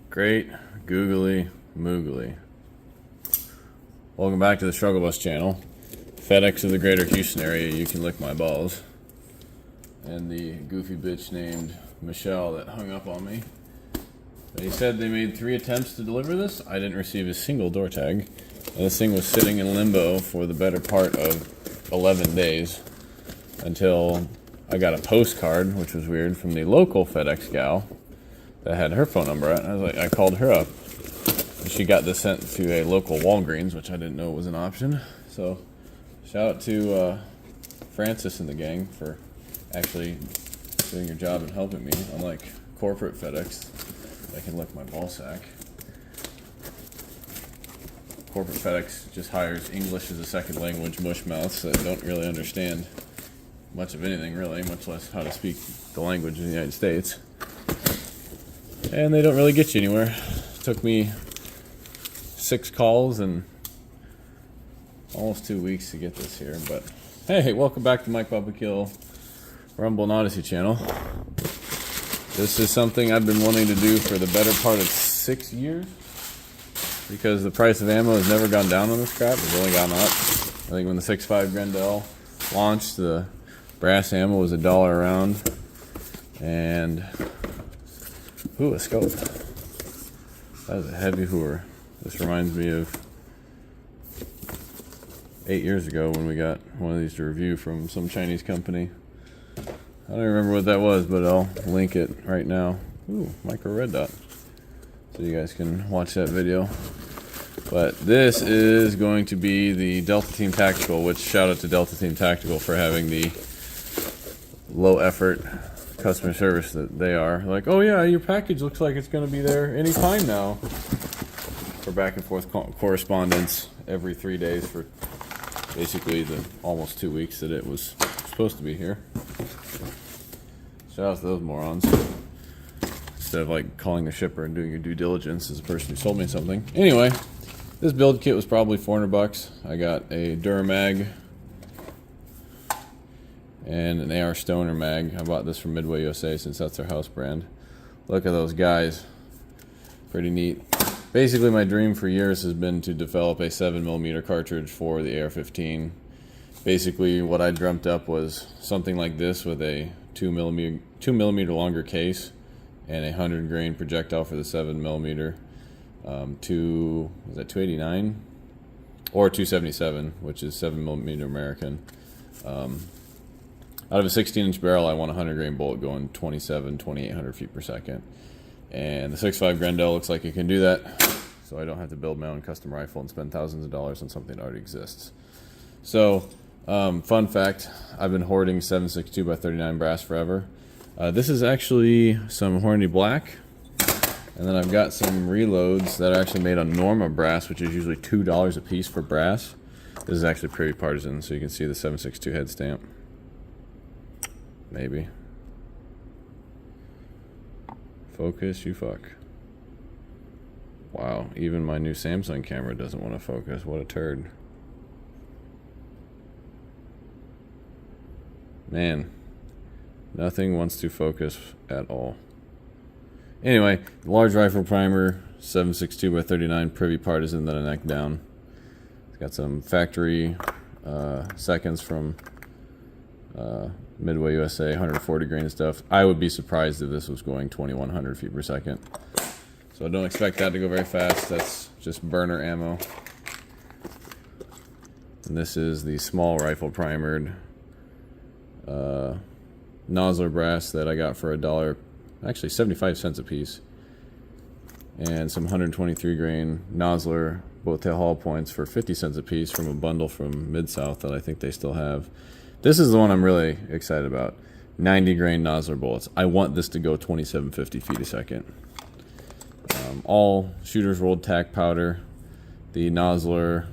Great, googly, moogly. Welcome back to the Struggle Bus channel. FedEx of the greater Houston area, you can lick my balls. And the goofy bitch named Michelle that hung up on me. They said they made 3 attempts to deliver this. I didn't receive a single door tag. And this thing was sitting in limbo for the better part of 11 days until I got a postcard, which was weird, from the local FedEx gal that had her phone number at. And I was like, I called her up. And she got this sent to a local Walgreens, which I didn't know was an option. So shout out to Francis and the gang for actually doing your job and helping me, unlike corporate FedEx. I can lick my ball sack. Corporate FedEx just hires English as a second language mushmouths that don't really understand much of anything, really, much less how to speak the language in the United States. And they don't really get you anywhere. It took me 6 calls and almost 2 weeks to get this here. But hey, welcome back to Mike Papa Kill Rumble and Odysee channel. This is something I've been wanting to do for the better part of 6 years because the price of ammo has never gone down on this crap. It's only gone up. I think when the 6.5 Grendel launched, the brass ammo was $1 a round. And ooh, a scope. That is a heavy hooer. This reminds me of 8 years ago when we got one of these to review from some Chinese company. I don't remember what that was, but I'll link it right now. Ooh, micro red dot. So you guys can watch that video. But this is going to be the Delta Team Tactical, which shout out to Delta Team Tactical for having the low effort customer service that they are. Like, oh yeah, your package looks like it's going to be there anytime now. For back and forth correspondence every 3 days for basically the almost 2 weeks that it was supposed to be here. Shout out to those morons. Instead of like calling the shipper and doing your due diligence as a person who sold me something. Anyway, this build kit was probably $400. I got a Duramag and an AR Stoner mag. I bought this from Midway USA since that's their house brand. Look at those guys. Pretty neat. Basically, my dream for years has been to develop a 7mm cartridge for the AR15. Basically, what I dreamt up was something like this with a 2mm longer case and a 100 grain projectile for the 7mm. Was that 289 or 277, which is 7mm American. Out of a 16-inch barrel, I want a 100 grain bullet going 2,800 feet per second. And the 6.5 Grendel looks like it can do that, so I don't have to build my own custom rifle and spend thousands of dollars on something that already exists. So, fun fact, I've been hoarding 7.62x39 brass forever. This is actually some Hornady Black, and then I've got some reloads that are actually made on Norma brass, which is usually $2 a piece for brass. This is actually pretty partisan, so you can see the 7.62 head stamp. Maybe. Focus, you fuck. Wow, even my new Samsung camera doesn't want to focus. What a turd. Man, nothing wants to focus at all. Anyway, large rifle primer, 7.62x39 Privy Partisan that I necked down. It's got some factory seconds from Midway USA, 140 grain stuff. I would be surprised if this was going 2,100 feet per second. So don't expect that to go very fast. That's just burner ammo. And this is the small rifle primered nozzler brass that I got for $1, actually 75 cents a piece. And some 123 grain nozzler both tail hollow points for 50 cents a piece from a bundle from Mid-South that I think they still have. This is the one I'm really excited about. 90 grain nozzler bullets. I want this to go 2750 feet a second. All shooters rolled tack powder. The nozzler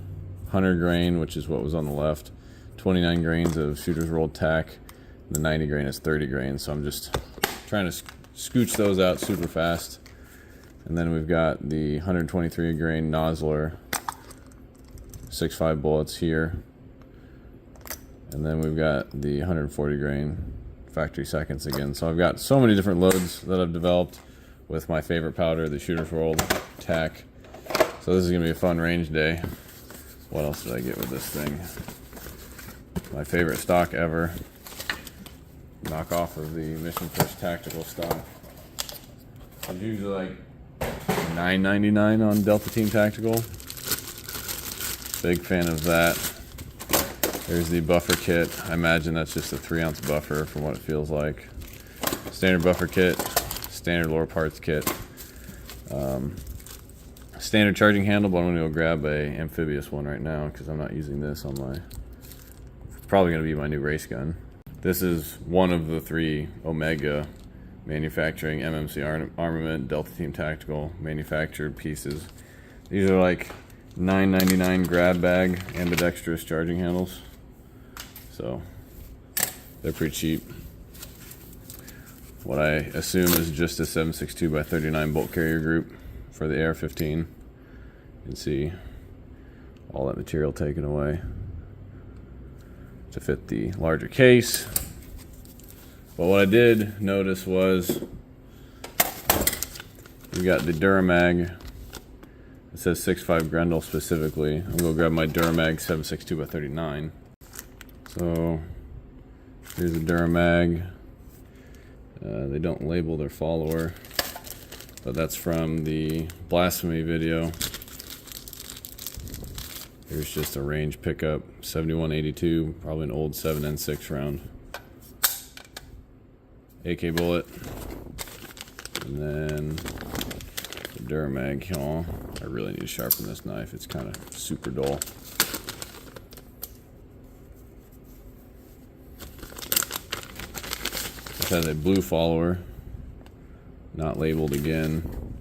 100 grain, which is what was on the left. 29 grains of shooters rolled tack. The 90 grain is 30 grain. So I'm just trying to scooch those out super fast. And then we've got the 123 grain nozzler 6.5 bullets here. And then we've got the 140 grain factory seconds again. So I've got so many different loads that I've developed. with my favorite powder, the Shooter's World tack. So this is gonna be a fun range day. What else did I get with this thing? My favorite stock ever. Knockoff of the Mission Fish Tactical stock. It's usually like $9.99 on Delta Team Tactical. Big fan of that. There's the buffer kit. I imagine that's just a 3-ounce buffer from what it feels like. Standard buffer kit, standard lower parts kit. Standard charging handle, but I'm gonna go grab a amphibious one right now because I'm not using this on my, it's probably gonna be my new race gun. This is one of the 3 Omega manufacturing MMC Armament Delta Team Tactical manufactured pieces. These are like $9.99 grab bag ambidextrous charging handles. So they're pretty cheap. What I assume is just a 7.62 x 39 bolt carrier group for the AR15. You can see all that material taken away to fit the larger case. But what I did notice was we got the Duramag. It says 6.5 Grendel specifically. I'm gonna grab my Duramag 7.62 x 39. So here's the Duramag. They don't label their follower, but that's from the Blasphemy video. Here's just a range pickup, 7182, probably an old 7N6 round. AK bullet, and then the Duramag. Oh, I really need to sharpen this knife. It's kind of super dull. This has a blue follower, not labeled again.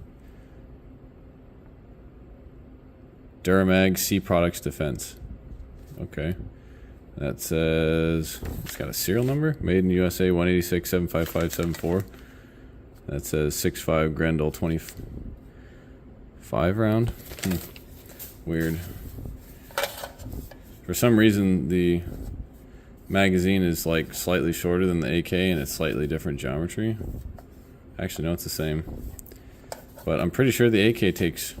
Duramag C Products Defense. Okay. That says, it's got a serial number, made in USA 186 75574. That says 6.5 Grendel 25 round. Weird. For some reason, the magazine is like slightly shorter than the AK and it's slightly different geometry. Actually, no, it's the same. But I'm pretty sure the AK takes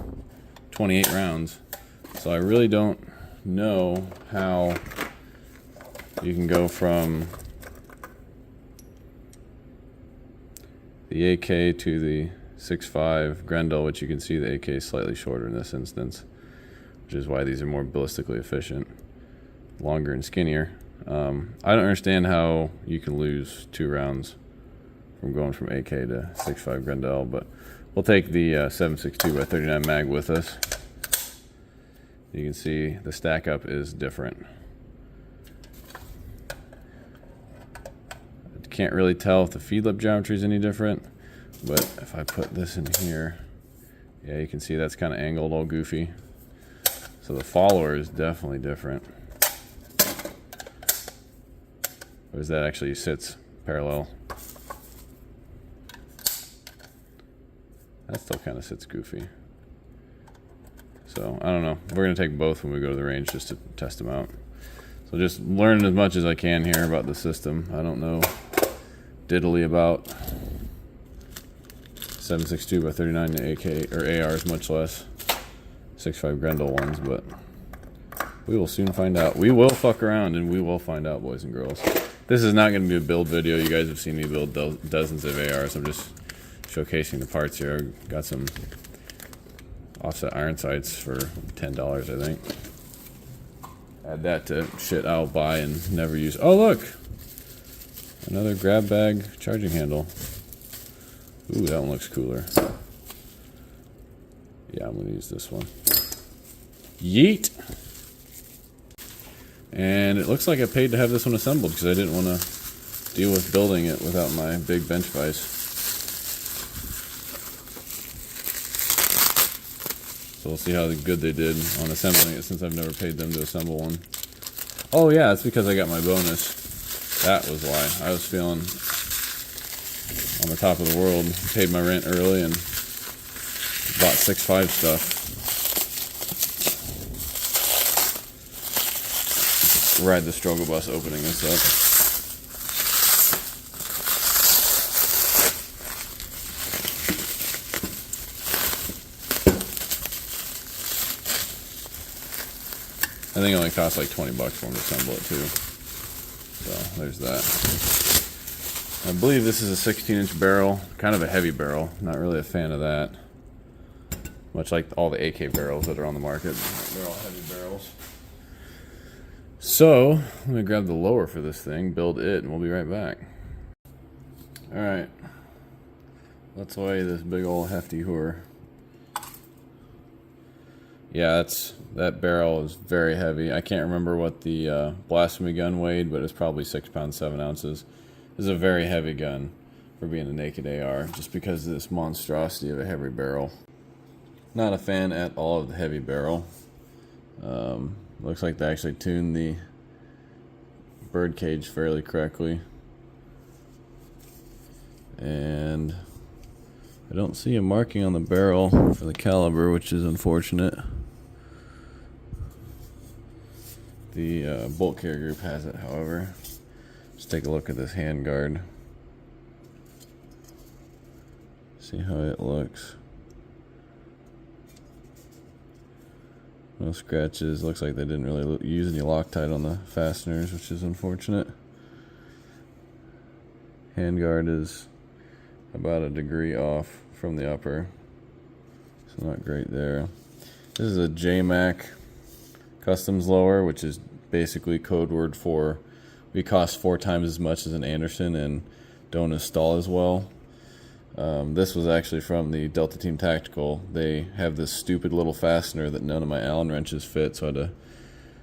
28 rounds. So I really don't know how you can go from the AK to the 6.5 Grendel, which you can see the AK is slightly shorter in this instance, which is why these are more ballistically efficient, longer and skinnier. I don't understand how you can lose 2 rounds from going from AK to 6.5 Grendel, but we'll take the 7.62 x 39 mag with us. You can see the stack up is different. I can't really tell if the feed lip geometry is any different, but if I put this in here, yeah, you can see that's kind of angled, all goofy. So the follower is definitely different. Or is that actually sits parallel? That still kind of sits goofy. So I don't know. We're gonna take both when we go to the range just to test them out. So just learning as much as I can here about the system. I don't know diddly about 7.62 x 39 AK or ARs, much less 6.5 Grendel ones, but we will soon find out. We will fuck around and we will find out, boys and girls. This is not going to be a build video. You guys have seen me build dozens of ARs. I'm just showcasing the parts here. I got some offset iron sights for $10, I think. Add that to shit I'll buy and never use. Oh, look! Another grab bag charging handle. Ooh, that one looks cooler. Yeah, I'm going to use this one. Yeet! And it looks like I paid to have this one assembled because I didn't want to deal with building it without my big bench vise. So we'll see how good they did on assembling it since I've never paid them to assemble one. Oh yeah, it's because I got my bonus. That was why. I was feeling on the top of the world. Paid my rent early and bought 6.5 stuff. Ride the struggle bus opening this up. I think it only costs like 20 bucks for them to assemble it too. So there's that. I believe this is a 16-inch barrel, kind of a heavy barrel. Not really a fan of that. Much like all the AK barrels that are on the market. They're all heavy barrels. So, I'm going to grab the lower for this thing, build it, and we'll be right back. Alright. Let's weigh this big old hefty whore. Yeah, that barrel is very heavy. I can't remember what the blasphemy gun weighed, but it's probably 6 pounds 7 ounces. This is a very heavy gun for being a naked AR, just because of this monstrosity of a heavy barrel. Not a fan at all of the heavy barrel. Looks like they actually tuned the bird cage fairly correctly. And I don't see a marking on the barrel for the caliber, which is unfortunate. The bolt carrier group has it, however. Let's take a look at this handguard. See how it looks. No scratches. Looks like they didn't really use any Loctite on the fasteners, which is unfortunate. Handguard is about a degree off from the upper, so not great there. This is a JMac Customs lower, which is basically code word for we cost 4 times as much as an Anderson and don't install as well. This was actually from the Delta Team Tactical. They have this stupid little fastener that none of my Allen wrenches fit, so I had to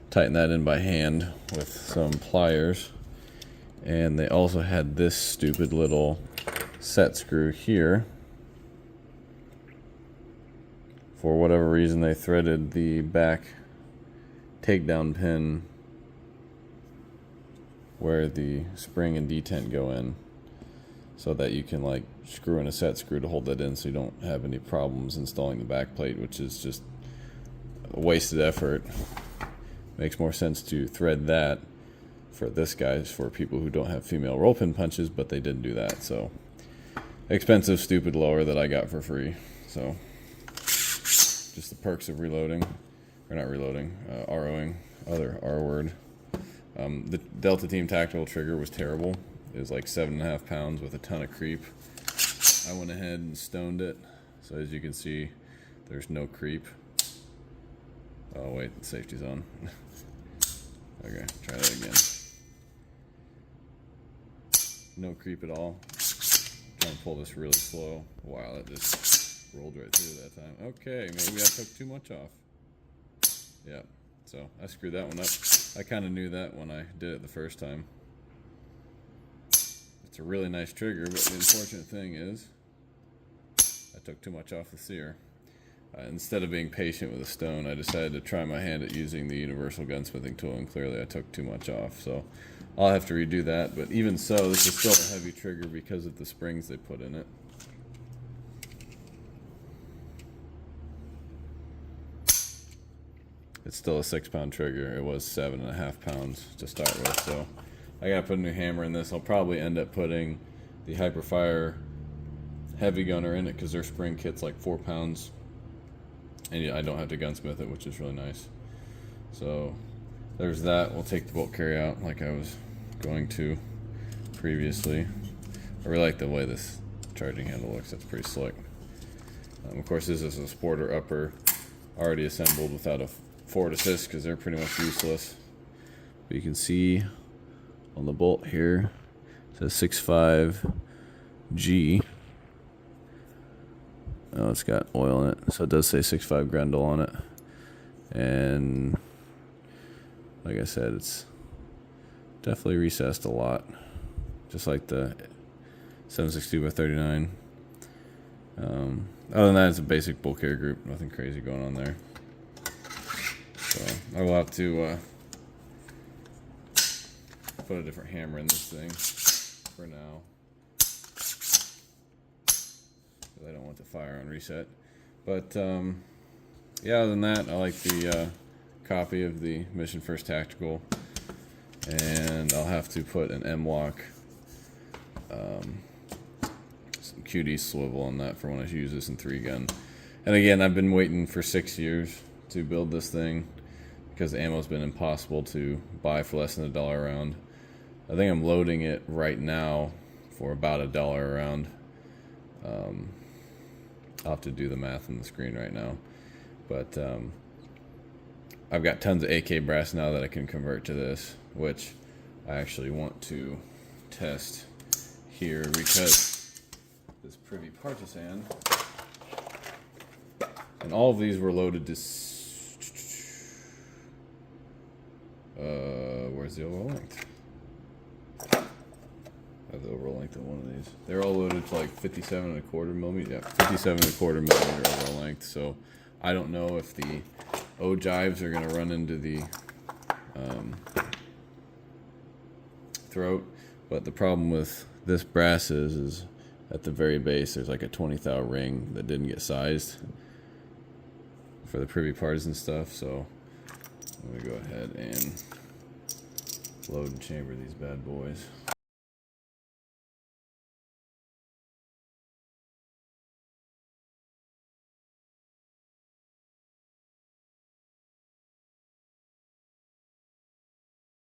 tighten that in by hand with some pliers. And they also had this stupid little set screw here. For whatever reason, they threaded the back takedown pin where the spring and detent go in, so that you can like screw in a set screw to hold that in, so you don't have any problems installing the back plate, which is just a wasted effort. Makes more sense to thread that for this guy's for people who don't have female roll pin punches, but they didn't do that. So expensive, stupid lower that I got for free. So just the perks of reloading, or not reloading, ROing, other R word. The Delta Team Tactical trigger was terrible. It was like 7.5 pounds with a ton of creep. I went ahead and stoned it, so as you can see, there's no creep. Oh wait, the safety's on. Okay, try that again. No creep at all. Trying to pull this really slow. Wow, that just rolled right through that time. Okay, maybe I took too much off. Yeah, so I screwed that one up. I kind of knew that when I did it the first time. It's a really nice trigger, but the unfortunate thing is I took too much off the sear. Instead of being patient with a stone, I decided to try my hand at using the universal gunsmithing tool, and clearly I took too much off. So I'll have to redo that, but even so, this is still a heavy trigger because of the springs they put in it. It's still a 6-pound trigger. It was 7.5 pounds to start with, so I gotta put a new hammer in this. I'll probably end up putting the Hyperfire heavy gunner in it because their spring kit's like 4 pounds, and yeah, I don't have to gunsmith it, which is really nice. So there's that. We'll take the bolt carry out like I was going to previously. I really like the way this charging handle looks. That's pretty slick. Of course, this is a sporter upper already assembled without a forward assist because they're pretty much useless. But you can see on the bolt here, it says 65G. Oh, it's got oil in it, so it does say 65 Grendel on it. And like I said, it's definitely recessed a lot, just like the 7.62 by 39. Other than that, it's a basic bolt carrier group. Nothing crazy going on there. So I will have to put a different hammer in this thing for now, because I don't want the fire on reset. But yeah, other than that, I like the copy of the Mission First Tactical, and I'll have to put an M-Lock QD swivel on that for when I use this in 3-gun. And again, I've been waiting for 6 years to build this thing. because ammo's been impossible to buy for less than $1 a round. I think I'm loading it right now for about $1 a round. I'll have to do the math on the screen right now, but I've got tons of AK brass now that I can convert to this, which I actually want to test here because this Privy Partisan, and all of these were loaded to where's the overall length? I have the overall length of one of these. They're all loaded to like 57.25 millimeter. Yeah, 57.25 millimeter overall length. So I don't know if the ogives are going to run into the throat, but the problem with this brass is at the very base there's like a 20 thou ring that didn't get sized for the Privy Partisan stuff. So I'm going to go ahead and load and chamber these bad boys.